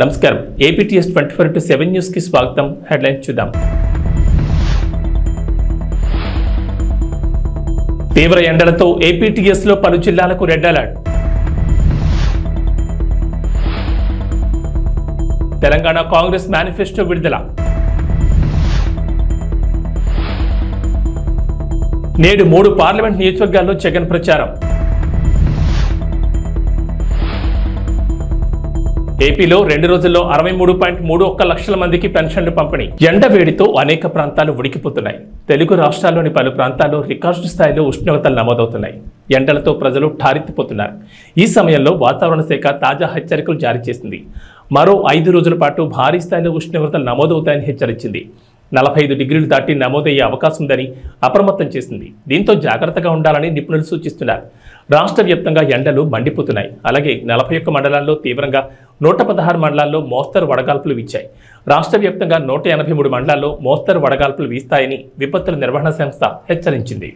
నమస్కారం APTS 24/7 news కి స్వాగతం. హెడ్లైన్స్ చూద్దాం. తీవ్ర ఎండలతో ఏపీటీఎస్ లో పలు జిల్లాలకు red alert. Telangana Congress manifesto విడుదల. నేడు 3 పార్లమెంట్ నియోజకవర్గాల్లో జగన్ ప్రచారం. ఏపీలో 2 రోజుల్లో 63.31 లక్షల మందికి పెన్షన్లు పంపిణీ. ఎండ వేడితో అనేక ప్రాంతాలు ఉడికిపోతున్నాయి. తెలుగు రాష్ట్రాల్లోని పలు ప్రాంతాల్లో రికార్డు స్థాయిలో ఉష్ణోగ్రతలు నమోదవుతున్నాయి. ఎండలతో ప్రజలు ఠారెత్తిపోతున్నారు. ఈ సమయంలో వాతావరణ శాఖ తాజా హెచ్చరికలు జారీ చేసింది. మరో 5 రోజుల పాటు భారీ స్థాయిలో ఉష్ణోగ్రతలు నమోదవుతాయని హెచ్చరించింది. 45 డిగ్రీలు దాటి నమోదయ్యే అవకాశం ఉందని అప్రమత్తం చేసింది. దీంతో జాగ్రత్తగా ఉండాలని నిపుణులు సూచిస్తున్నారు. రాష్ట్ర వ్యాప్తంగా ఎండలు మండిపోతున్నాయి. అలాగే 41 మండలాల్లో తీవ్రంగా, 116 మండలాల్లో మోస్తరు వడగాల్పులు వీచాయి. రాష్ట్ర వ్యాప్తంగా 183 మండలాల్లో మోస్తరు వడగాల్పులు వీస్తాయని విపత్తుల నిర్వహణ సంస్థ హెచ్చరించింది.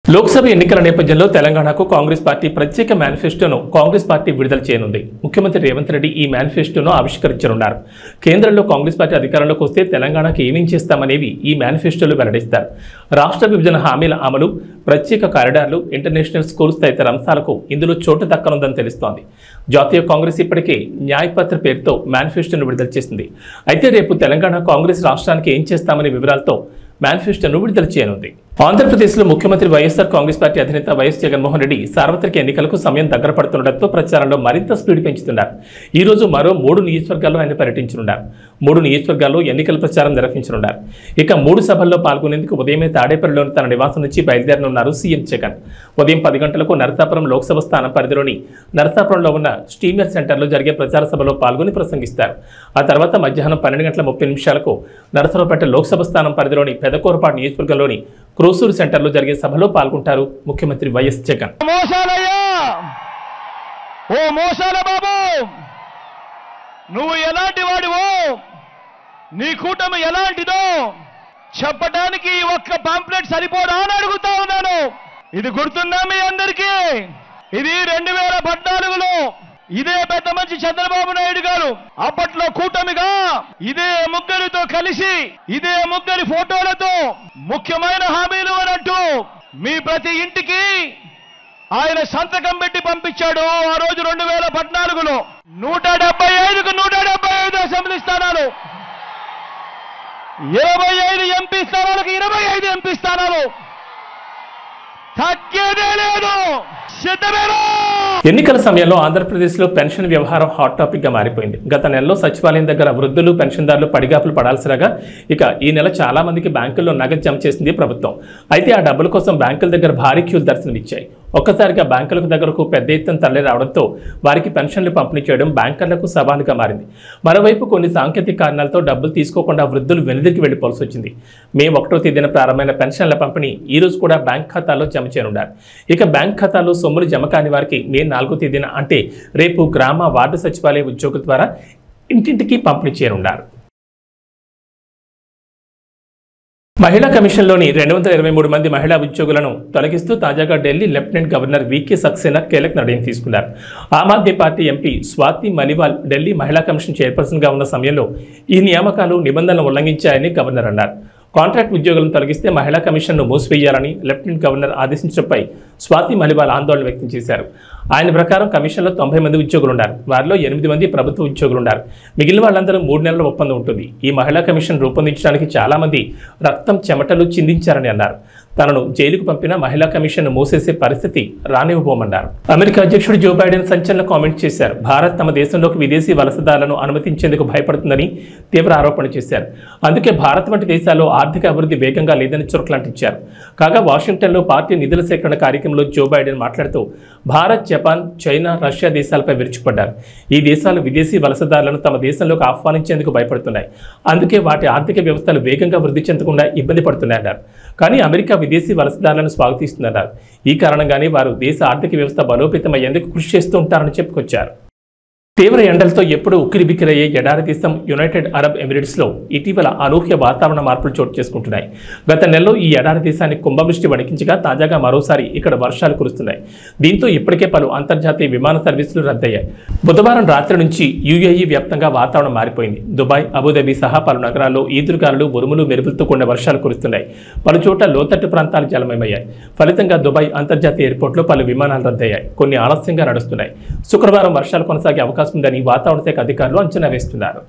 లోక్సభ ఎన్నికల నేపథ్యంలో తెలంగాణకు కాంగ్రెస్ పార్టీ ప్రత్యేక మేనిఫెస్టోను కాంగ్రెస్ పార్టీ విడుదల చేయనుంది. ముఖ్యమంత్రి రేవంత్ రెడ్డి ఈ మేనిఫెస్టోను ఆవిష్కరించనున్నారు. కేంద్రంలో కాంగ్రెస్ పార్టీ అధికారంలోకి వస్తే తెలంగాణకు ఏమేం చేస్తామనేవి ఈ మేనిఫెస్టోలో వెల్లడిస్తారు. రాష్ట్ర విభజన హామీల అమలు, ప్రత్యేక కారిడార్లు, ఇంటర్నేషనల్ స్కూల్స్ తదితర అంశాలకు ఇందులో చోటు దక్కనుందని తెలుస్తోంది. జాతీయ కాంగ్రెస్ ఇప్పటికే న్యాయపత్ర పేరుతో మేనిఫెస్టోను విడుదల చేసింది. అయితే రేపు తెలంగాణ కాంగ్రెస్ రాష్ట్రానికి ఏం చేస్తామనే వివరాలతో మేనిఫెస్టోను విడుదల చేయనుంది. ఆంధ్రప్రదేశ్లో ముఖ్యమంత్రి వైఎస్ఆర్ కాంగ్రెస్ పార్టీ అధినేత వైఎస్ జగన్మోహన్ రెడ్డి సార్వత్రిక ఎన్నికలకు సమయం దగ్గర పడుతుండటంతో ప్రచారంలో మరింత స్పీడ్ పెంచుతున్నారు. ఈ రోజు మరో 3 నియోజకవర్గాల్లో ఆయన పర్యటించనున్నారు. 3 నియోజకవర్గాల్లో ఎన్నికల ప్రచారం నిర్వహించనున్నారు. ఇక 3 సభల్లో పాల్గొనేందుకు ఉదయమే తాడేపల్లిలోని తన నివాసం నుంచి బయలుదేరనున్నారు సీఎం జగన్. ఉదయం 10 గంటలకు నరసాపురం లోక్సభ స్థానం పరిధిలోని నరసాపురంలో ఉన్న స్టీమర్ సెంటర్లో జరిగే ప్రచార సభలో పాల్గొని ప్రసంగిస్తారు. ఆ తర్వాత మధ్యాహ్నం 12:30 నరసరావుపేట లోక్సభ స్థానం పరిధిలోని పెదకూరపాడు నియోజకవర్గంలోని క్రోసూరు సెంటర్లో జరిగే సభలో పాల్గొంటారు ముఖ్యమంత్రి వైఎస్ జగన్. నువ్వు ఎలాంటి వాడివో, నీ కూటమి ఎలాంటిదో చెప్పడానికి ఒక్క పాంప్లెట్ సరిపోదా అని అడుగుతా ఉన్నాను. ఇది గుర్తుందా మీ అందరికీ? ఇది 2014లో ఇదే పెద్ద మంచి చంద్రబాబు నాయుడు గారు అప్పట్లో కూటమిగా ఇదే ముగ్గురితో కలిసి, ఇదే ముగ్గురి ఫోటోలతో ముఖ్యమైన హామీలు అనంటూ మీ ప్రతి ఇంటికి ఆయన సంతకం పెట్టి పంపించాడు. ఆ రోజు 2014లో 175కు 175 అసెంబ్లీ స్థానాలు, 25 ఎంపీ స్థానాలకు 25 ఎంపీ స్థానాలు, తగ్గేదే లేదు. సిద్ధమేనా? ఎన్నికల సమయంలో ఆంధ్రప్రదేశ్లో పెన్షన్ వ్యవహారం హాట్ టాపిక్ గా మారిపోయింది. గత నెలలో సచివాలయం దగ్గర వృద్ధులు, పెన్షన్దారులు పడిగాపులు పడాల్సిరాగా ఇక ఈ నెల చాలా మందికి బ్యాంకుల్లో నగదు జమ చేసింది ప్రభుత్వం. అయితే ఆ డబ్బుల కోసం బ్యాంకుల దగ్గర భారీ క్యూలు దర్శనమిచ్చాయి. ఒక్కసారిగా బ్యాంకులకు దగ్గరకు పెద్ద ఎత్తున తరలి రావడంతో వారికి పెన్షన్లు పంపిణీ చేయడం బ్యాంకర్లకు సవాలుగా మారింది. మరోవైపు కొన్ని సాంకేతిక కారణాలతో డబ్బులు తీసుకోకుండా వృద్ధులు వెనుదిరిగి వెళ్లిపోవాల్సి వచ్చింది. మే 1వ తేదీన ప్రారంభమైన పెన్షన్ల పంపిణీ ఈ రోజు కూడా బ్యాంక్ ఖాతాల్లో జమ చేయనున్నారు. ఇక బ్యాంక్ ఖాతాలో సొమ్ములు జమ కాని వారికి మే 4వ తేదీన అంటే రేపు గ్రామ వార్డు సచివాలయ ఉద్యోగుల ద్వారా ఇంటింటికి పంపిణీ చేయనున్నారు. మహిళా కమిషన్లోని 223 మంది మహిళా ఉద్యోగులను తొలగిస్తూ తాజాగా ఢిల్లీ లెఫ్టినెంట్ గవర్నర్ వీకే సక్సేనా కీలక నిర్ణయం తీసుకున్నారు. ఆమ్ ఆద్మీ పార్టీ ఎంపీ స్వాతి మలివాల్ ఢిల్లీ మహిళా కమిషన్ చైర్పర్సన్గా ఉన్న సమయంలో ఈ నియామకాలు నిబంధనలు ఉల్లంఘించాయని గవర్నర్ అన్నారు. కాంట్రాక్ట్ ఉద్యోగులను తొలగిస్తే మహిళా కమిషన్ను మూసివేయాలని లెఫ్టినెంట్ గవర్నర్ ఆదేశించడంపై స్వాతి మలివాల్ ఆందోళన వ్యక్తం చేశారు. ఆయన ప్రకారం కమిషన్లో 90 మంది ఉద్యోగులు ఉన్నారు. వారిలో 8 మంది ప్రభుత్వ ఉద్యోగులు ఉన్నారు. మిగిలిన వాళ్ళందరూ 3 నెలల ఒప్పందం ఉంటుంది. ఈ మహిళా కమిషన్ రూపొందించడానికి చాలా మంది రక్తం, చెమటలు చిందించారని అన్నారు. తనను జైలుకు పంపిన మహిళా కమిషన్ మూసేసే పరిస్థితి రానివ్వబోమన్నారు. అమెరికా అధ్యక్షుడు జో బైడెన్ సంచలన కామెంట్ చేశారు. భారత్ తమ దేశంలోకి విదేశీ వలసదారులను అనుమతించేందుకు భయపడుతుందని తీవ్ర ఆరోపణ చేశారు. అందుకే భారత్ వంటి దేశాల్లో ఆర్థిక అభివృద్ధి వేగంగా లేదని చురకలంటించారు. కాగా వాషింగ్టన్లో పార్టీ నిధుల సేకరణ కార్యక్రమంలో జో బైడెన్ మాట్లాడుతూ భారత్, జపాన్, చైనా, రష్యా దేశాలపై విరుచుకుపడ్డారు. ఈ దేశాలు విదేశీ వలసదారులను తమ దేశంలోకి ఆహ్వానించేందుకు భయపడుతున్నాయి. అందుకే వాటి ఆర్థిక వ్యవస్థలు వేగంగా వృద్ధి చెందకుండా ఇబ్బంది పడుతున్నాయన్నారు. కానీ అమెరికా విదేశీ వలసదారులను స్వాగతిస్తున్నారు. ఈ కారణంగానే వారు దేశ ఆర్థిక వ్యవస్థ బలోపేతమయ్యేందుకు కృషి చేస్తూ ఉంటారని చెప్పుకొచ్చారు. తీవ్ర ఎండలతో ఎప్పుడూ ఉక్కిరిబిక్కిరయ్యే ఎడారి దేశం యునైటెడ్ అరబ్ ఎమిరేట్స్లో ఇటీవల అనూహ్య వాతావరణ మార్పులు చోటు చేసుకుంటున్నాయి. గత నెలలో ఈ ఎడారి దేశాన్ని కుంభవృష్టి వణికించగా తాజాగా మరోసారి ఇక్కడ వర్షాలు కురుస్తున్నాయి. దీంతో ఇప్పటికే పలు అంతర్జాతీయ విమాన సర్వీసులు రద్దయ్యాయి. బుధవారం రాత్రి నుంచి యుఏఈ వ్యాప్తంగా వాతావరణం మారిపోయింది. దుబాయ్, అబుదాబి సహా పలు నగరాల్లో ఈదురుగాలులు, ఉరుములు, మెరుపులతో కూడిన వర్షాలు కురుస్తున్నాయి. పలు చోట్ల లోతట్టు ప్రాంతాలు జలమయమయ్యాయి. ఫలితంగా దుబాయ్ అంతర్జాతీయ ఎయిర్పోర్ట్లో పలు విమానాలు రద్దయ్యాయి. కొన్ని ఆలస్యంగా నడుస్తున్నాయి. శుక్రవారం వర్షాలు కొనసాగే అవకాశం ఉందని వాతావరణ శాఖ అధికారులు అంచనా వేస్తున్నారు.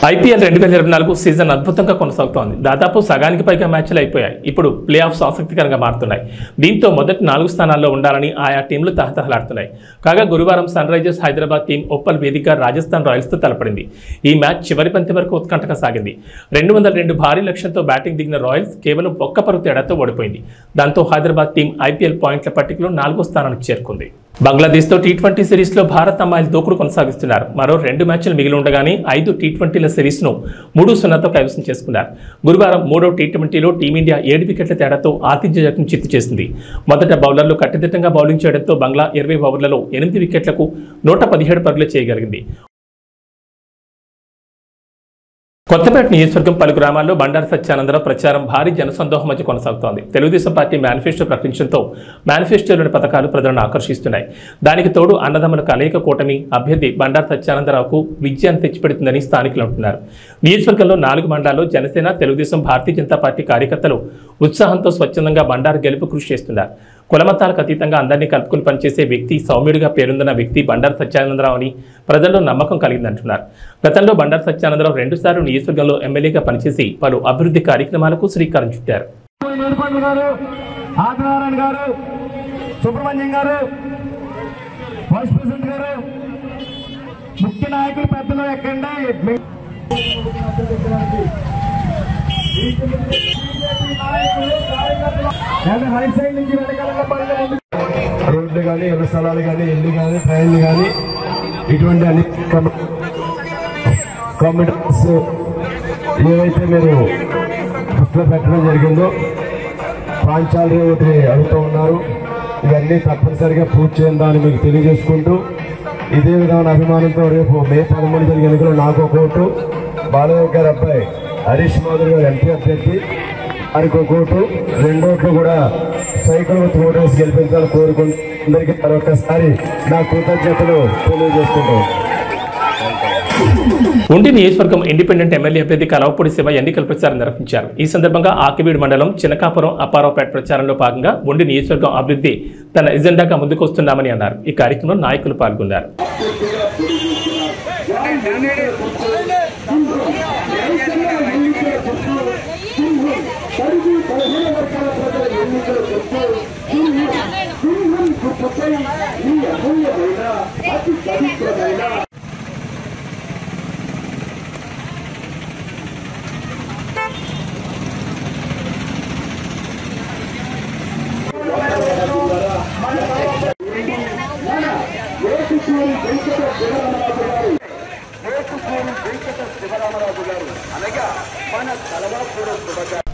ఐపీఎల్ 2024 సీజన్ అద్భుతంగా కొనసాగుతోంది. దాదాపు సగానికి పైగా మ్యాచ్లు అయిపోయాయి. ఇప్పుడు ప్లే ఆఫ్స్ ఆసక్తికరంగా మారుతున్నాయి. దీంతో మొదటి 4 స్థానాల్లో ఉండాలని ఆయా టీంలు తహతహలాడుతున్నాయి. కాగా గురువారం Sunrisers Hyderabad team Uppal వేదికగా రాజస్థాన్ రాయల్స్తో తలపడింది. ఈ మ్యాచ్ చివరి పంతి వరకు ఉత్కంఠగా సాగింది. 202 భారీ లక్ష్యంతో బ్యాటింగ్ దిగిన రాయల్స్ కేవలం ఒక్క పరుగు తేడాతో ఓడిపోయింది. దాంతో హైదరాబాద్ టీం ఐపీఎల్ పాయింట్ల పట్టికలో 4వ స్థానానికి చేరుకుంది. బంగ్లాదేశ్తో టీ20 సిరీస్లో భారత్ అమ్మాయిలు దూకుడు కొనసాగిస్తున్నారు. మరో 2 మ్యాచ్లు మిగిలి ఉండగానే 5 టీ20ల సిరీస్ను 3-0తో కైవసం చేసుకున్నారు. గురువారం 3వ టీ20లో టీమిండియా 7 వికెట్ల తేడాతో ఆతిథ్య జట్టును చిత్తు చేసింది. మొదట బౌలర్లు కట్టుదిట్టంగా బౌలింగ్ చేయడంతో బంగ్లా 20 ఓవర్లలో 8 వికెట్లకు 117 పరుగులు చేయగలిగింది. కొత్తపేట నియోజకవర్గం పలు గ్రామాల్లో బండారు సత్యానందరావు ప్రచారం భారీ జనసందోహం మధ్య కొనసాగుతోంది. తెలుగుదేశం పార్టీ మేనిఫెస్టో ప్రకటించడంతో మేనిఫెస్టోలోని పథకాలు ప్రజలను ఆకర్షిస్తున్నాయి. దానికి తోడు అన్నదమ్ముల కలయిక కూటమి అభ్యర్థి బండారు సత్యానందరావుకు విజయాన్ని తెచ్చిపెడుతుందని స్థానికులు అంటున్నారు. నియోజకవర్గంలో 4 మండలాల్లో జనసేన, తెలుగుదేశం, భారతీయ జనతా పార్టీ కార్యకర్తలు ఉత్సాహంతో స్వచ్ఛందంగా బండారు గెలుపు కృషి చేస్తున్నారు. కులమతాలకు అతీతంగా అందరినీ కలుపుకుని పనిచేసే వ్యక్తి, సౌమ్యుడిగా పేరొందిన వ్యక్తి బండారు సత్యానందరావు అని ప్రజల్లో నమ్మకం కలిగిందంటున్నారు. గతంలో బండారు సత్యానందరావు 2 సార్లు నియోజకవర్గంలో ఎమ్మెల్యేగా పనిచేసి పలు అభివృద్ధి కార్యక్రమాలకు శ్రీకారం చుట్టారు. రోడ్లు కానీ, ఇళ్ల స్థలాలు కానీ, ఇల్లు కానీ, ట్రైన్లు కానీ, ఇటువంటి అన్ని కామెంట్స్ ఏవైతే మీరు దృష్టిలో పెట్టడం జరిగిందో ప్రాంతాలు అడుగుతూ ఉన్నారు. ఇవన్నీ తప్పనిసరిగా పూర్తి చేద్దామని మీకు తెలియజేసుకుంటూ, ఇదే విధమైన అభిమానంతో రేపు మే 13 జరిగే ఎన్నికలు నాకు ఒక ఓటు, బాలయ్య గారి అబ్బాయి హరీష్ మాధురి గారు ఎంపీ అభ్యర్థి వారికి ఒక ఓటు, 2 ఓట్లు కూడా సైకిల్ గుర్తు ఓటేసి గెలిపించాలని కోరుకుంటూ అందరికీ మరొకసారి నా కృతజ్ఞతలు తెలియజేసుకుంటాం. ఉండి నియోజకవర్గం ఇండిపెండెంట్ ఎమ్మెల్యే అభ్యర్థి కలవపూడి శివ ఎన్నికల ప్రచారం నిర్వహించారు. ఈ సందర్భంగా ఆకివీడు మండలం చినకాపురం, అప్పారావుపేట ప్రచారంలో భాగంగా ఉండి నియోజకవర్గం అభివృద్ధి తన ఎజెండాగా ముందుకు వస్తున్నామని అన్నారు. ఈ కార్యక్రమంలో నాయకులు పాల్గొన్నారు.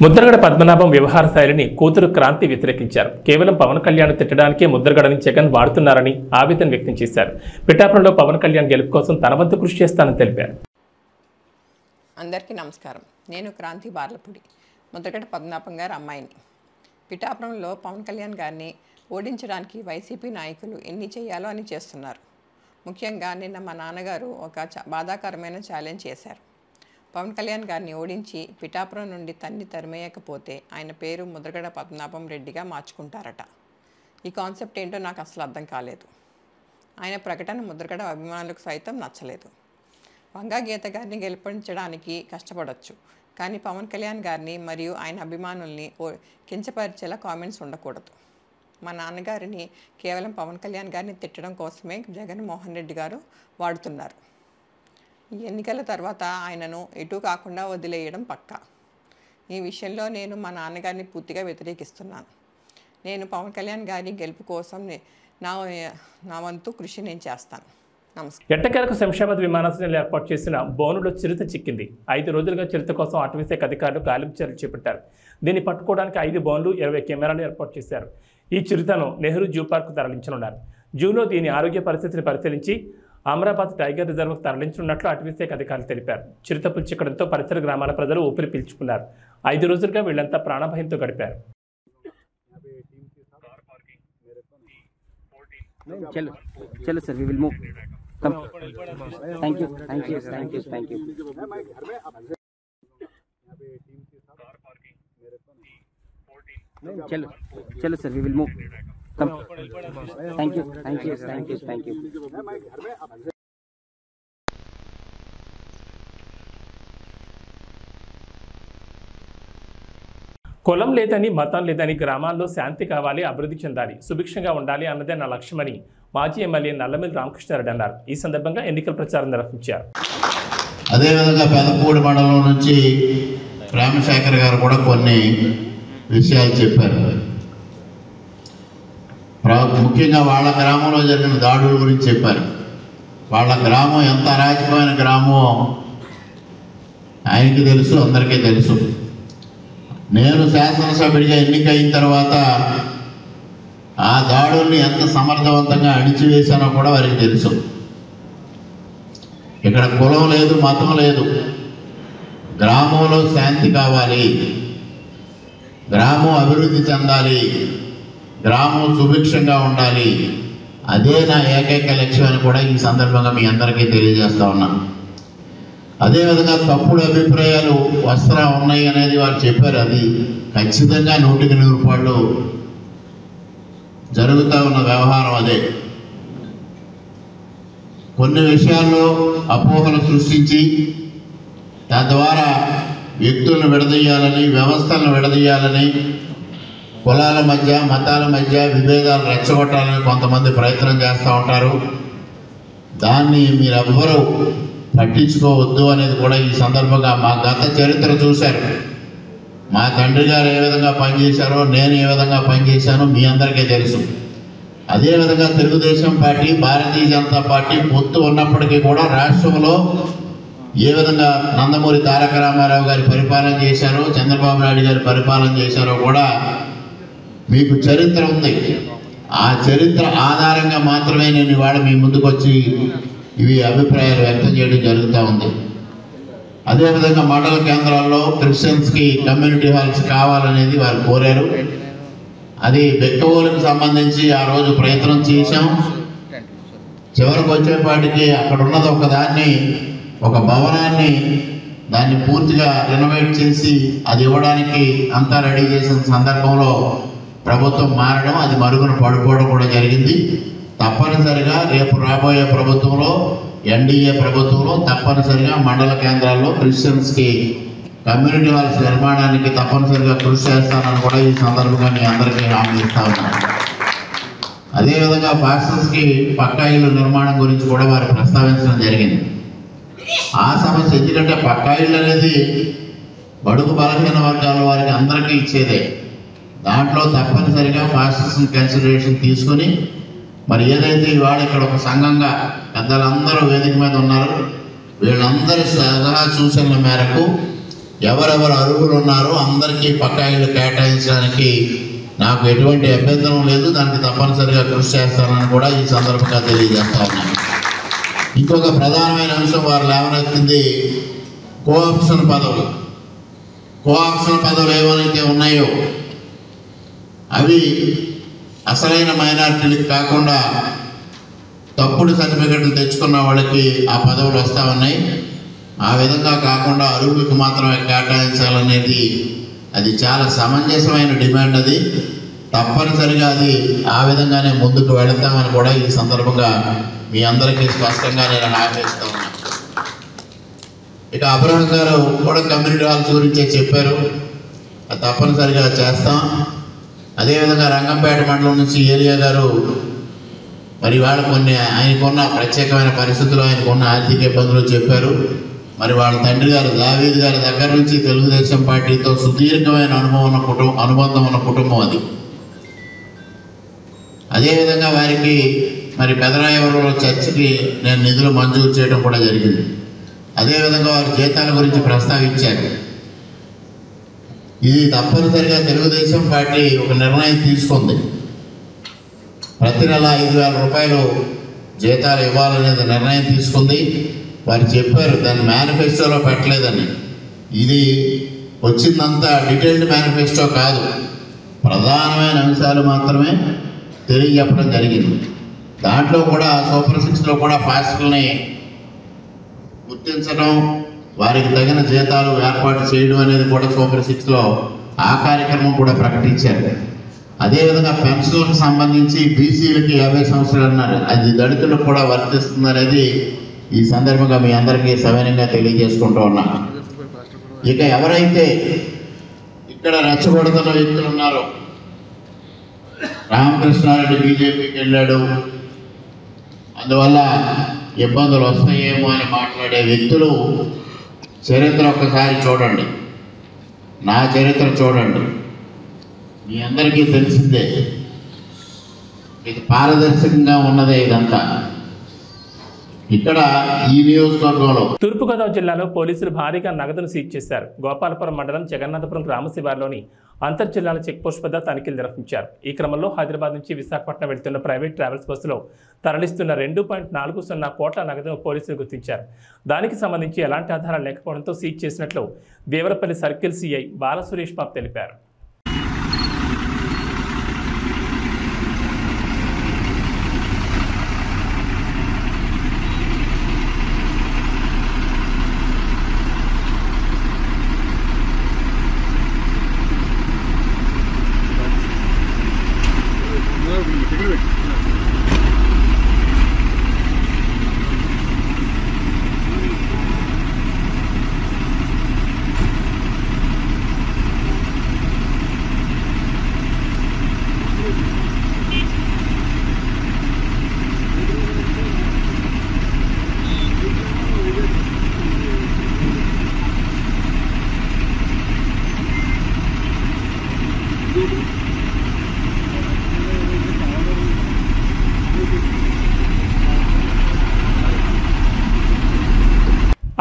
ముద్రగడ పద్మనాభం వ్యవహార శైలిని కూతురు క్రాంతి వ్యతిరేకించారు. కేవలం పవన్ కళ్యాణ్ తిట్టడానికే ముద్రగడని జగన్ వాడుతున్నారని ఆవేదన వ్యక్తం చేశారు. పిఠాపురంలో పవన్ కళ్యాణ్ గెలుపు కోసం తన వంతు కృషి చేస్తానని తెలిపారు. అందరికీ నమస్కారం. నేను క్రాంతి బార్లపూడి, ముద్రగడ పద్మనాభం గారి అమ్మాయిని. పిఠాపురంలో పవన్ కళ్యాణ్ గారిని ఓడించడానికి వైసీపీ నాయకులు ఎన్ని చేయాలో అని చేస్తున్నారు. ముఖ్యంగా నిన్న మా నాన్నగారు ఒక బాధాకరమైన ఛాలెంజ్ చేశారు. పవన్ కళ్యాణ్ గారిని ఓడించి పిఠాపురం నుండి తరిమేయకపోతే ఆయన పేరు ముద్రగడ పద్మనాభం రెడ్డిగా మార్చుకుంటారట. ఈ కాన్సెప్ట్ ఏంటో నాకు అసలు అర్థం కాలేదు. ఆయన ప్రకటన ముద్రగడ అభిమానులకు సైతం నచ్చలేదు. వంగా గీత గారిని గెలిపించడానికి కష్టపడవచ్చు, కానీ పవన్ కళ్యాణ్ గారిని మరియు ఆయన అభిమానుల్ని కించపరిచేలా కామెంట్స్ ఉండకూడదు. మా నాన్నగారిని కేవలం పవన్ కళ్యాణ్ గారిని తిట్టడం కోసమే జగన్మోహన్ రెడ్డి గారు వాడుతున్నారు. ఈ ఎన్నికల తర్వాత ఆయనను ఎటు కాకుండా వదిలేయడం పక్కా. ఈ విషయంలో నేను మా నాన్నగారిని పూర్తిగా వ్యతిరేకిస్తున్నాను. నేను పవన్ కళ్యాణ్ గారి గెలుపు కోసం నా వంతు కృషి నేను చేస్తాను. నమస్కారం. ఎట్టకేలకు శంషాబాద్ విమానాశ్రయంలో ఏర్పాటు చేసిన బోనులో చిరుత చిక్కింది. 5 రోజులుగా చిరుత కోసం అటవీశాఖ అధికారులు గాలింపు చర్యలు చేపట్టారు. దీన్ని పట్టుకోవడానికి 5 బోన్లు 20 కెమెరాలు ఏర్పాటు చేశారు. ఈ చిరుతను నెహ్రూ జూ పార్కు తరలించనున్నారు. జూలో దీని ఆరోగ్య పరిస్థితిని పరిశీలించి అమరాబాద్ టైగర్ రిజర్వ్కు తరలించనున్నట్లు అటవీశాఖ అధికారులు తెలిపారు. చిరుత పుల్చిక్కడంతో పరిసర గ్రామాల ప్రజలు ఊపిరి పీల్చుకున్నారు. 5 రోజులుగా వీళ్లంతా ప్రాణభయంతో గడిపారు. चलो sir, we will move. Come. Thank you, thank you, thank you, thank you. चलो चलो sir, we will move. Come. Thank you, thank you, thank you, thank you. కులం లేదని, మతం లేదని, గ్రామాల్లో శాంతి కావాలి, అభివృద్ధి చెందాలి, సుభిక్షంగా ఉండాలి అన్నదే నా లక్ష్యమని మాజీ ఎమ్మెల్యే నల్లమిల్లి రామకృష్ణారెడ్డి అన్నారు. ఈ సందర్భంగా ఎన్నికల ప్రచారం నిర్వహించారు. అదేవిధంగా పెదపూడి మండలం నుంచి రామశేఖర్ గారు కూడా కొన్ని విషయాలు చెప్పారు. ముఖ్యంగా వాళ్ళ గ్రామంలో జరిగిన దాడుల గురించి చెప్పారు. వాళ్ళ గ్రామం ఎంత అరాచకమైన గ్రామం ఆయనకి తెలుసు, అందరికీ తెలుసు. నేను శాసనసభ్యుడిగా ఎన్నికైన తర్వాత ఆ దాడుల్ని ఎంత సమర్థవంతంగా అణిచివేశానో కూడా వారికి తెలుసు. ఇక్కడ కులం లేదు, మతం లేదు, గ్రామంలో శాంతి కావాలి, గ్రామం అభివృద్ధి చెందాలి, గ్రామం సుభిక్షంగా ఉండాలి, అదే నా ఏకైక లక్ష్యం అని కూడా ఈ సందర్భంగా మీ అందరికీ తెలియజేస్తా ఉన్నాను. అదేవిధంగా తప్పుడు అభిప్రాయాలు వస్త్రా ఉన్నాయి అనేది వారు చెప్పారు. అది ఖచ్చితంగా 100% జరుగుతూ ఉన్న వ్యవహారం. అదే కొన్ని విషయాల్లో అపోహలు సృష్టించి తద్వారా వ్యక్తులను విడదీయాలని, వ్యవస్థలను విడదీయాలని, కులాల మధ్య, మతాల మధ్య విభేదాలు రెచ్చగొట్టాలని కొంతమంది ప్రయత్నం చేస్తూ ఉంటారు. దాన్ని మీరెవ్వరూ పట్టించుకోవద్దు అనేది కూడా ఈ సందర్భంగా మా గత చరిత్ర చూశారు. మా తండ్రి గారు ఏ విధంగా పనిచేశారో, నేను ఏ విధంగా పనిచేశానో మీ అందరికీ తెలుసు. అదేవిధంగా తెలుగుదేశం పార్టీ, భారతీయ జనతా పార్టీ పొత్తు ఉన్నప్పటికీ కూడా రాష్ట్రంలో ఏ విధంగా నందమూరి తారక రామారావు గారి పరిపాలన చేశారో, చంద్రబాబు నాయుడు గారి పరిపాలన చేశారో కూడా మీకు చరిత్ర ఉంది. ఆ చరిత్ర ఆధారంగా మాత్రమే నేను ఇవాళ మీ ముందుకు వచ్చి ఇవి అభిప్రాయాలు వ్యక్తం చేయడం జరుగుతూ ఉంది. అదేవిధంగా మండల కేంద్రాల్లో క్రిస్టియన్స్కి కమ్యూనిటీ హాల్స్ కావాలనేది వారు కోరారు. అది బెక్కవోలుకు సంబంధించి ఆ రోజు ప్రయత్నం చేశాం. చివరికి వచ్చేపాటికి అక్కడ ఉన్నది ఒక భవనాన్ని దాన్ని పూర్తిగా రెనోవేట్ చేసి అది ఇవ్వడానికి అంతా రెడీ చేసిన సందర్భంలో ప్రభుత్వం మారడం, అది మరుగున పడిపోవడం కూడా జరిగింది. తప్పనిసరిగా రేపు రాబోయే ప్రభుత్వంలో, ఎన్డీఏ ప్రభుత్వంలో తప్పనిసరిగా మండల కేంద్రాల్లో క్రిస్టియన్స్కి కమ్యూనిటీ హాల్స్ నిర్మాణానికి తప్పనిసరిగా కృషి చేస్తానని కూడా ఈ సందర్భంగా మీ అందరికీ హామీ ఇస్తా ఉన్నాను. అదేవిధంగా పాస్టర్స్కి పక్కా ఇల్లు నిర్మాణం గురించి కూడా వారు ప్రస్తావించడం జరిగింది. ఆ సమస్య ఎందుకంటే పక్కా ఇల్లు అనేది బడుగు బలహీన వర్గాల వారికి అందరికీ ఇచ్చేదే. దాంట్లో తప్పనిసరిగా పాస్టర్స్ని కన్సిడరేషన్ తీసుకుని మరి ఏదైతే ఇవాళ ఇక్కడ ఒక సంఘంగా పెద్దలందరూ వేదిక మీద ఉన్నారు, వీళ్ళందరి సలహా సూచనల మేరకు ఎవరెవరు అర్హులు ఉన్నారో అందరికీ పక్కా ఇళ్ళు కేటాయించడానికి నాకు ఎటువంటి అభ్యంతరం లేదు. దానికి తప్పనిసరిగా కృషి చేస్తానని కూడా ఈ సందర్భంగా తెలియజేస్తా ఉన్నాను. ఇంకొక ప్రధానమైన అంశం వారు లేవనెత్తింది కోఆప్షన్ పదవులు. కోఆప్షన్ పదవులు ఏవైతే ఉన్నాయో అవి అసలైన మైనారిటీలకు కాకుండా తప్పుడు సర్టిఫికెట్లు తెచ్చుకున్న వాళ్ళకి ఆ పదవులు వస్తూ ఉన్నాయి. ఆ విధంగా కాకుండా అరువులకు మాత్రమే కేటాయించాలనేది అది చాలా సమంజసమైన డిమాండ్. అది తప్పనిసరిగా అది ఆ విధంగానే ముందుకు వెళతామని కూడా ఈ సందర్భంగా మీ అందరికీ స్పష్టంగా నేను హామీస్తూ ఉన్నాను. ఇక అబ్రహం గారు కూడా కమ్యూనిటీ హాల్స్ గురించే చెప్పారు, అది తప్పనిసరిగా చేస్తాం. అదేవిధంగా రంగంపేట మండలం నుంచి ఏరియా గారు మరి వాళ్ళ కొన్ని ఆయనకున్న ప్రత్యేకమైన పరిస్థితులు, ఆయనకున్న ఆర్థిక ఇబ్బందులు చెప్పారు. మరి వాళ్ళ తండ్రి గారు దావీద్ గారి దగ్గర నుంచి తెలుగుదేశం పార్టీతో సుదీర్ఘమైన అనుబంధం ఉన్న కుటుంబం అది. అదేవిధంగా వారికి మరి పెదరాయవరంలో చర్చికి నేను నిధులు మంజూరు చేయడం కూడా జరిగింది. అదేవిధంగా వారి జీతాల గురించి ప్రస్తావించారు. ఇది తప్పనిసరిగా తెలుగుదేశం పార్టీ ఒక నిర్ణయం తీసుకుంది. ప్రతి నెల 5,000 రూపాయలు జీతాలు ఇవ్వాలనేది నిర్ణయం తీసుకుంది. వారు చెప్పారు దాన్ని మేనిఫెస్టోలో పెట్టలేదని. ఇది వచ్చిందంతా డీటెయిల్డ్ మేనిఫెస్టో కాదు, ప్రధానమైన అంశాలు మాత్రమే తెలియజెప్పడం జరిగింది. దాంట్లో కూడా సూపర్ 6లో కూడా పాస్టర్ని గుర్తించడం, వారికి తగిన జీతాలు ఏర్పాటు చేయడం అనేది కూడా సూపర్ 6లో ఆ కార్యక్రమం కూడా ప్రకటించారు. అదేవిధంగా పెన్షన్లకు సంబంధించి బీసీలకి 50 సంవత్సరాలు అన్నారు, అది దళితులకు కూడా వర్తిస్తుంది అనేది ఈ సందర్భంగా మీ అందరికీ సవినయంగా తెలియజేసుకుంటూ ఉన్నా. ఇక ఎవరైతే ఇక్కడ రెచ్చగొడుతున్న వ్యక్తులు ఉన్నారో, రామకృష్ణారెడ్డి బీజేపీకి వెళ్ళాడు అందువల్ల ఇబ్బందులు వస్తాయేమో అని మాట్లాడే వ్యక్తులు చరిత్ర ఒక్కసారి చూడండి, నా చరిత్ర చూడండి, మీ అందరికీ తెలిసిందే. ఇది పారదర్శకంగా ఉన్నదే ఇదంతా. ఇక్కడ ఈ నియోజకవర్గంలో తూర్పుగోదావరి జిల్లాలో పోలీసులు భారీగా నగదును సీజ్ చేశారు. గోపాలపురం మండలం జగన్నాథపురం గ్రామ శివారులోని అంతర్జిల్లాల చెక్పోస్ట్ వద్ద తనిఖీలు నిర్వహించారు. ఈ క్రమంలో హైదరాబాద్ నుంచి విశాఖపట్నం వెళ్తున్న ప్రైవేట్ ట్రావెల్స్ బస్సులో తరలిస్తున్న 2.40 కోట్ల నగదును పోలీసులు గుర్తించారు. దానికి సంబంధించి ఎలాంటి ఆధారాలు లేకపోవడంతో సీజ్ చేసినట్లు దేవరపల్లి సర్కిల్ సిఐ బాలసురేష్ బాబు తెలిపారు.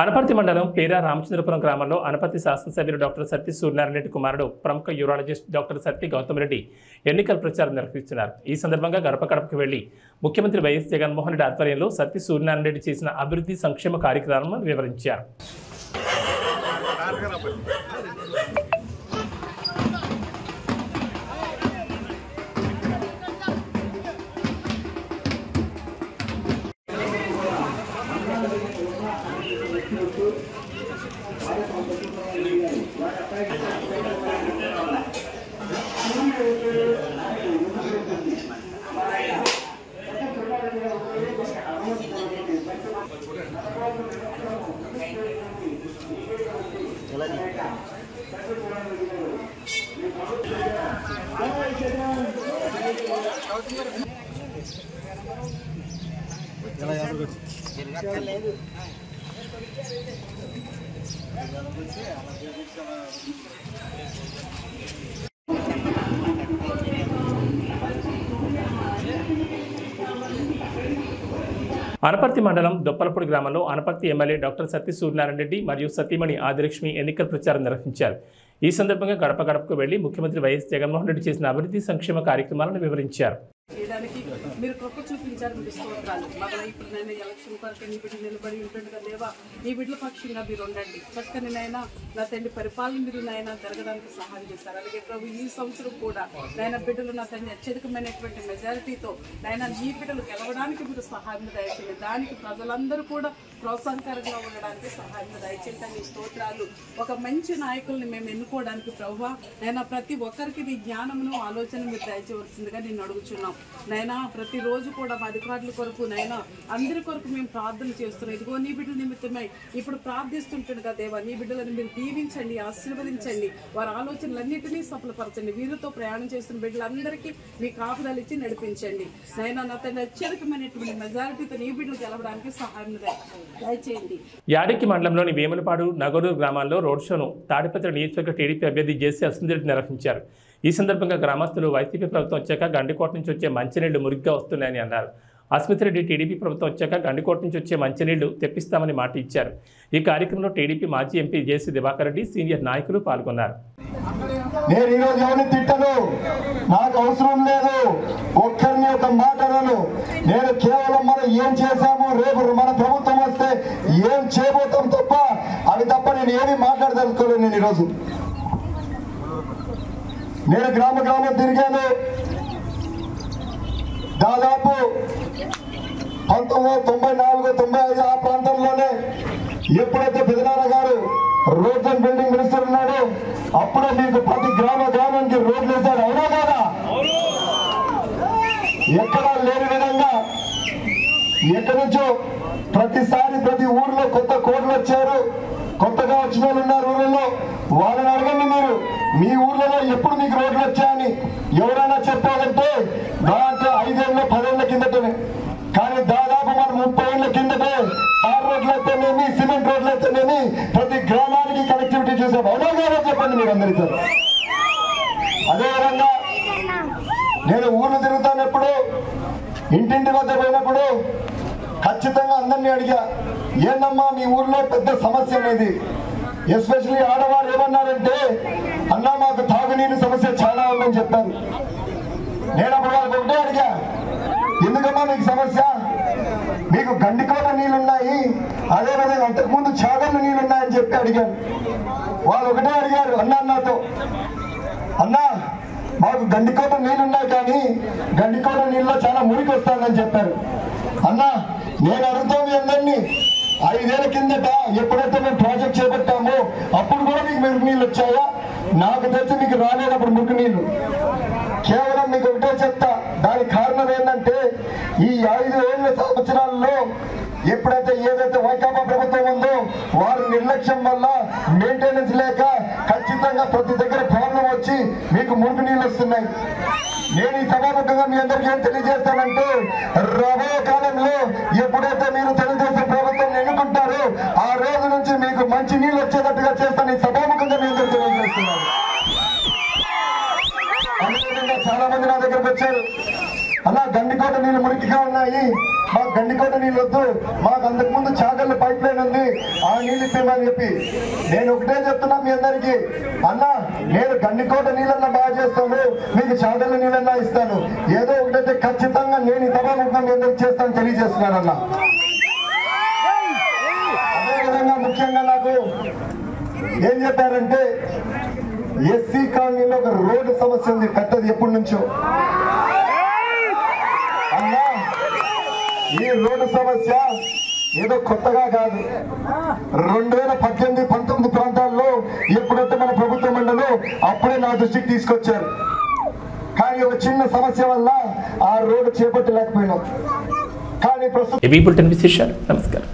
అనపర్తి మండలం పేరా రామచంద్రపురం గ్రామంలో అనపర్తి శాసనసభ్యులు డాక్టర్ సత్తి సూర్యనారాయణ రెడ్డి కుమారుడు ప్రముఖ యూరాలజిస్ట్ డాక్టర్ సత్తి గౌతమ్ రెడ్డి ఎన్నికల ప్రచారం నిర్వహిస్తున్నారు. ఈ సందర్భంగా గడప గడపకు వెళ్లి ముఖ్యమంత్రి వైఎస్ జగన్మోహన్ రెడ్డి ఆధ్వర్యంలో సత్తి సూర్యనారాయణ రెడ్డి చేసిన అభివృద్ధి సంక్షేమ కార్యక్రమాలను వివరించారు. అనపర్తి మండలం దొప్పలపూడి గ్రామంలో అనపర్తి ఎమ్మెల్యే డాక్టర్ సత్తి సూర్యనారాయణ రెడ్డి మరియు సతీమణి ఆదిలక్ష్మి ఎన్నికల ప్రచారం నిర్వహించారు. ఈ సందర్భంగా గడప గడపకు వెళ్లి ముఖ్యమంత్రి వైఎస్ జగన్మోహన్ రెడ్డి చేసిన అభివృద్ధి సంక్షేమ కార్యక్రమాలను వివరించారు. చేయడానికి మీరు కృప చూపించారు. మీకు స్తోత్రాలు. మరలా ఇప్పుడు నేను ఎలక్షన్ కొరకు నీ బిడ్డలు నిలబడి ఉంటుండగా దేవా నీ బిడ్డల పక్షంగా మీరు ఉండండి. చక్కని నాయనా నా తండ్రి పరిపాలన మీరు నాయన జరగడానికి సహాయం చేస్తారు. అలాగే ప్రభు ఈ సంవత్సరం కూడా నాయన బిడ్డలు నా తండ్రి అత్యధికమైనటువంటి మెజారిటీతో నాయన ఈ బిడ్డలు గెలవడానికి మీరు సహాయం దయచేయండి. దానికి ప్రజలందరూ కూడా ప్రోత్సాహకరంగా ఉండడానికి సహాయం దయచేయండి. నీ స్తోత్రాలు. ఒక మంచి నాయకుల్ని మేము ఎన్నుకోవడానికి ప్రభువా నైనా ప్రతి ఒక్కరికి నీ జ్ఞానమును ఆలోచన మీరు దయచేయవలసిందిగా నేను అడుగుచున్నాం. నైనా ప్రతిరోజు కూడా మా అధికారుల కొరకు నైనా అందరి కొరకు మేము ప్రార్థన చేస్తున్నాం. ఇదిగో నీ బిడ్డల నిమిత్తమై ఇప్పుడు ప్రార్థిస్తుంటుండగా దేవా నీ బిడ్డలను మీరు దీవించండి, ఆశీర్వదించండి, వారి ఆలోచనలన్నింటినీ సఫలపరచండి. వీరితో ప్రయాణం చేస్తున్న బిడ్డలందరికీ మీ కాపుదలు ఇచ్చి నడిపించండి. నైనా నా తండ్రి అత్యధికమైనటువంటి మెజారిటీతో నీ బిడ్డలు గెలవడానికి సహాయం దయచేయండి. యాడికి మండలంలోని వేములపాడు నగరూరు గ్రామాల్లో రోడ్ షోను తాడిపత్రి నియోజకవర్గ టీడీపీ అభ్యర్థి జేసీ అసందరెడ్డి నిర్వహించారు. ఈ సందర్భంగా గ్రామస్తులు వైసీపీ ప్రభుత్వం వచ్చాక గండికోట నుంచి వచ్చే మంచినీళ్లు మురిగ్గా వస్తున్నాయని అన్నారు. అస్మితిరెడ్డి టీడీపీ ప్రభుత్వం వచ్చాక గండికోట నుంచి వచ్చే మంచినీళ్లు తెప్పిస్తామని మాట ఇచ్చారు. ఈ కార్యక్రమంలో టీడీపీ మాజీ MP JC Diwakar Reddy senior నాయకులు పాల్గొన్నారు. నేను ఈరోజు ఎవరిని తిట్టను, నాకు అవసరం లేదు, ఒక్కరిని ఒక మాట అనను. నేను కేవలం మనం ఏం చేశాము, రేపు మన ప్రభుత్వం వస్తే ఏం చేయబోతాం తప్ప అవి తప్ప నేను ఏమీ మాట్లాడదలుచుకోలేదు. నేను ఈరోజు నేను గ్రామ గ్రామం తిరిగాను. దాదాపు 1994, 95 ఆ ప్రాంతంలోనే ఎప్పుడైతే పెదనాన్న గారు రోడ్స్ అండ్ బిల్డింగ్ మినిస్టర్ ఉన్నాడు అప్పుడే మీకు ప్రతి గ్రామానికి రోడ్లు వేశాడు. అవునా కాదా? ఎక్కడా లేని విధంగా ఎక్కడి నుంచో ప్రతిసారి ప్రతి ఊర్లో కొత్త కోడ్లు వచ్చారు. కొత్తగా వచ్చిన వాళ్ళు ఉన్నారు ఊళ్ళలో. వాళ్ళని అడగండి మీరు, మీ ఊర్లలో ఎప్పుడు మీకు రోడ్లు వచ్చాయని ఎవరైనా చెప్పాలంటే దాంట్లో 5 ఏళ్ళ 10 ఏళ్ల కిందటనే. కానీ దాదాపు మనం 30 ఏళ్ల కిందటే తార్ రోడ్లు అయితేనేమి, సిమెంట్ రోడ్లు అయితేనేమి ప్రతి గ్రామానికి కనెక్టివిటీ చేసాం. అవునా కాదా చెప్పండి మీరు అందరితో. అదేవిధంగా నేను ఊర్లు తిరుగుతానప్పుడు ఇంటింటి వద్ద పోయినప్పుడు ఖచ్చితంగా అందరినీ అడిగా, ఏందమ్మా మీ ఊర్లో పెద్ద సమస్య అనేది. ఎస్పెషల్లీ ఆడవారు ఏమన్నారంటే, అన్నా మాకు తాగునీరు సమస్య చాలా ఉందని చెప్పారు. నేను అప్పుడు వాళ్ళకి ఒకటే అడిగా, ఎందుకమ్మా మీకు సమస్య? మీకు గండికోట నీళ్ళున్నాయి, అదేవిధంగా అంతకుముందు చాగళ్ళు నీళ్ళున్నాయని చెప్పి అడిగాను. వాళ్ళు ఒకటే అడిగారు అన్నా నాతో, అన్నా మాకు గండికోట నీళ్ళున్నాయి కానీ గండికోట నీళ్ళలో చాలా మురికి వస్తుందని చెప్పారు. అన్నా నేను అడుగుతాం మీ అందరినీ, 5 ఏళ్ల కిందట ఎప్పుడైతే మేము ప్రాజెక్ట్ చేపట్టామో అప్పుడు కూడా మీకు మురికి నీళ్ళు వచ్చాయా? నాకు తెలిసి మీకు రాలేనప్పుడు మురికి నీళ్ళు. కేవలం మీకు ఒకటే చెప్తా, దానికి కారణం ఏంటంటే ఈ 5 సంవత్సరాల్లో ఎప్పుడైతే ఏదైతే వైకాపా ప్రభుత్వం ఉందో వారి నిర్లక్ష్యం వల్ల మెయింటెనెన్స్ లేక ఖచ్చితంగా ప్రతి దగ్గర ప్రాబ్లం వచ్చి మీకు మురికి నీళ్ళు వస్తున్నాయి. నేను ఈ సభాముఖంగా మీ అందరికీ ఏం తెలియజేస్తానంటే, రాబోయే కాలంలో ఎప్పుడైతే మీరు తెలుగుదేశం ప్రభుత్వం ఎన్నుకుంటారో ఆ రోజు నుంచి మీకు మంచి నీళ్ళు వచ్చేటట్టుగా చేస్తాను. ఈ సభాముఖంగా మీ అందరికీ తెలియజేస్తున్నాను. అదేవిధంగా చాలా మంది నా దగ్గరకు వచ్చారు, అలా గండికోట నీళ్ళు మురికిగా ఉన్నాయి, మాకు గండికోట నీళ్ళు వద్దు, మాకు అంతకుముందు చాగళ్ళ పైప్ లైన్ ఉంది, ఆ నీళ్ళు ఇప్పేమని చెప్పి. నేను ఒకటే చెప్తున్నా మీ అందరికీ, అన్న నేను గండికోట నీళ్ళన్నా బాగా చేస్తాను, మీకు చాగళ్ళ నీళ్ళన్నా ఇస్తాను. ఏదో ఒకటైతే ఖచ్చితంగా నేను ఈ సభాముఖంగా మీ అందరికి చేస్తాను తెలియజేస్తున్నానన్నా. అదేవిధంగా ముఖ్యంగా నాకు ఏం చెప్పారంటే, ఎస్సీ కాలనీలో ఒక రోడ్డు సమస్య ఉంది పెద్దది ఎప్పటి నుంచో. అన్నా ఈ రోడ్డు సమస్య ఏదో కొత్తగా కాదు, 2018, 19 ప్రాంతాల్లో ఎప్పుడైతే మన ప్రభుత్వం ఉండదో అప్పుడే నా దృష్టికి తీసుకొచ్చారు. కానీ ఒక చిన్న సమస్య వల్ల ఆ రోడ్డు చేపట్టలేకపోయినాం. కానీ ప్రస్తుతం నమస్కారం.